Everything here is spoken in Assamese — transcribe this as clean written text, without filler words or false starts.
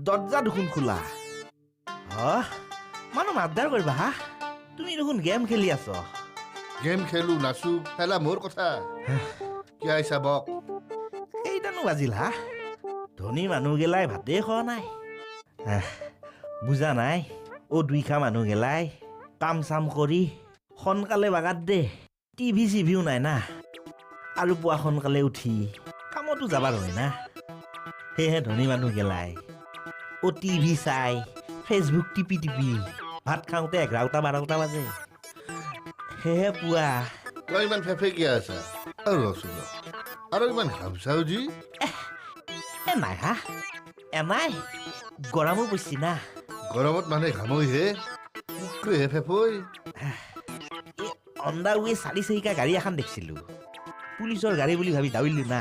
দৰজা দেখুন খোলা মানুহ মাতদাৰ কৰিবা হা তুমি দেখোন গেম খেলি আছ গেম খেলো নাচো খেলা মোৰ কথা কি আইছা বক কেইটানো বাজিল হা ধনী মানুহ গেলাই ভাতেই খোৱা নাই বুজা নাই দুইখা মানুহ গেলাই কাম চাম কৰি সোনকালে বাগাত দে টিভি চিভিও নাই না আৰু পুৱা সোনকালে উঠি কামতো যাবাৰ হয় না সেয়েহে ধনী মানুহ গেলাই টিভি চাই ফেচবুক টিপি ভাত খাওঁতে 11টা 12টা বাজে সেয়েহে পুৱা তই ইমান ফেফেকিয়া আছা আৰু ৰচোন আৰু ইমান ঘামচাও যি নাই হা নাই গৰমো পৰছি না গৰমত মানে ঘামইহে মুখটোহে ফেফৈ অন দা ৱে 4 চকীয়া গাড়ী এখন দেখিছিলোঁ পুলিচৰ গাড়ী বুলি ভাবি দাউৰিলোঁ না